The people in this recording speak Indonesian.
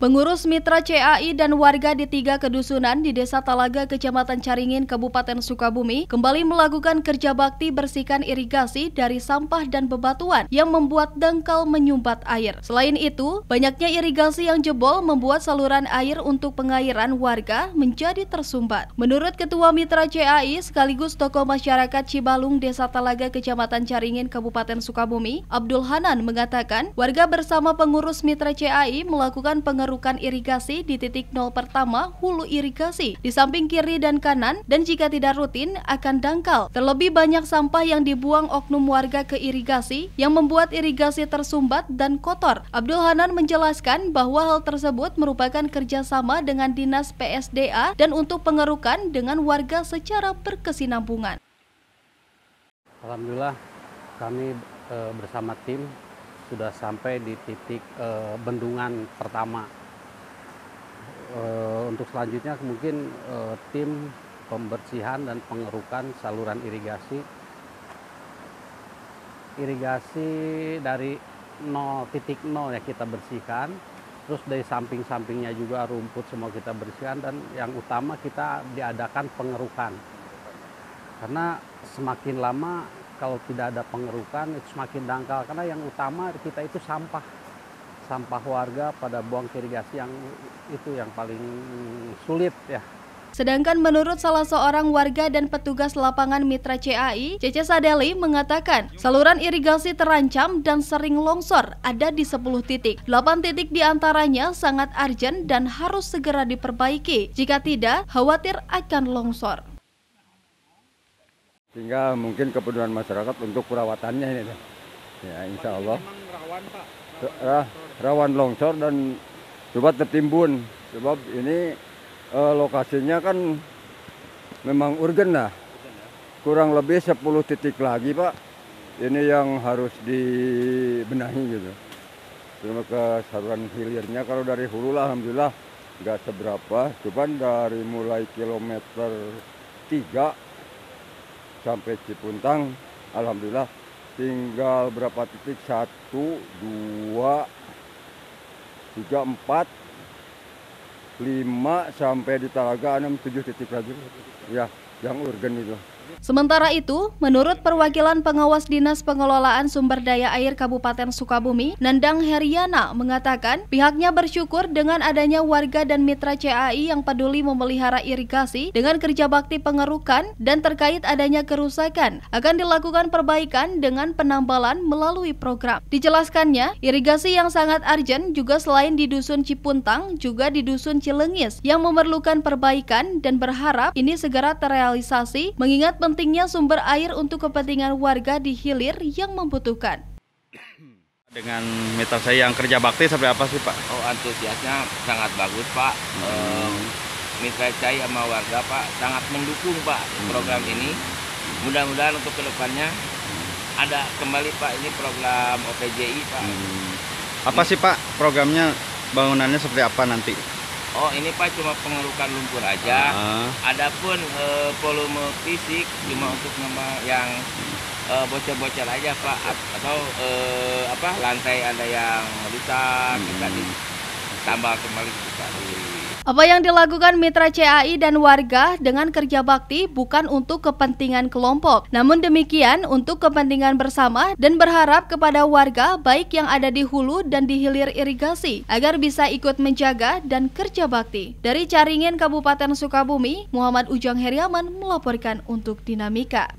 Pengurus Mitra CAI dan warga di 3 kedusunan di Desa Talaga, Kecamatan Caringin, Kabupaten Sukabumi kembali melakukan kerja bakti bersihkan irigasi dari sampah dan bebatuan yang membuat dangkal menyumbat air. Selain itu, banyaknya irigasi yang jebol membuat saluran air untuk pengairan warga menjadi tersumbat. Menurut Ketua Mitra CAI sekaligus tokoh masyarakat Cibalung Desa Talaga, Kecamatan Caringin, Kabupaten Sukabumi, Abdul Hanan mengatakan, warga bersama pengurus Mitra CAI melakukan pengerukan irigasi di titik nol pertama hulu irigasi di samping kiri dan kanan, dan jika tidak rutin akan dangkal. Terlebih banyak sampah yang dibuang oknum warga ke irigasi yang membuat irigasi tersumbat dan kotor. Abdul Hanan menjelaskan bahwa hal tersebut merupakan kerjasama dengan Dinas PSDA dan untuk pengerukan dengan warga secara berkesinambungan. Alhamdulillah kami bersama tim sudah sampai di titik bendungan pertama. Untuk selanjutnya mungkin tim pembersihan dan pengerukan saluran irigasi dari titik nol ya kita bersihkan, terus dari samping-sampingnya juga rumput semua kita bersihkan, dan yang utama kita diadakan pengerukan karena semakin lama kalau tidak ada pengerukan itu semakin dangkal, karena yang utama kita itu sampah warga pada buang ke irigasi, yang itu yang paling sulit ya. Sedangkan menurut salah seorang warga dan petugas lapangan Mitra CAI, Cece Sadeli mengatakan saluran irigasi terancam dan sering longsor ada di 10 titik. 8 titik diantaranya sangat urgent dan harus segera diperbaiki. Jika tidak, khawatir akan longsor. Sehingga mungkin kepedulian masyarakat untuk perawatannya ini. Ya, insya Allah. Rawan, Pak? Rawan longsor dan coba tertimbun. Sebab ini lokasinya kan memang urgen lah. Kurang lebih 10 titik lagi, Pak. Ini yang harus dibenahi gitu. Terima ke saluran hilirnya, kalau dari hulu lah alhamdulillah nggak seberapa. Cuman dari mulai kilometer 3 sampai Cipuntang alhamdulillah tinggal berapa titik, 1, 2, 3, 4, 5 sampai di Talaga 6, 7 titik lagi ya yang urgen itu. Sementara itu, menurut perwakilan pengawas Dinas Pengelolaan Sumber Daya Air Kabupaten Sukabumi, Nandang Heriana mengatakan pihaknya bersyukur dengan adanya warga dan Mitra CAI yang peduli memelihara irigasi dengan kerja bakti pengerukan, dan terkait adanya kerusakan akan dilakukan perbaikan dengan penambalan melalui program. Dijelaskannya, irigasi yang sangat urgent juga selain di Dusun Cipuntang juga di Dusun Cilengis yang memerlukan perbaikan, dan berharap ini segera terrealisasi mengingat pentingnya sumber air untuk kepentingan warga di hilir yang membutuhkan. Dengan mitra saya yang kerja bakti sampai apa sih, Pak? Oh, antusiasnya sangat bagus, Pak. Mitra saya sama warga, Pak, sangat mendukung, Pak, program ini. Mudah-mudahan untuk kedepannya ada kembali, Pak, ini program OPJI, Pak. Apa sih, Pak, programnya, bangunannya seperti apa nanti? Oh, ini Pak cuma pengerukan lumpur aja. Adapun volume fisik cuma untuk yang bocor-bocor aja, Pak, atau lantai ada yang rusak, kita ditambah kembali, Pak. Apa yang dilakukan Mitra CAI dan warga dengan kerja bakti bukan untuk kepentingan kelompok, namun demikian untuk kepentingan bersama, dan berharap kepada warga baik yang ada di hulu dan di hilir irigasi agar bisa ikut menjaga dan kerja bakti. Dari Caringin, Kabupaten Sukabumi, Muhammad Ujang Heriaman melaporkan untuk Dinamika.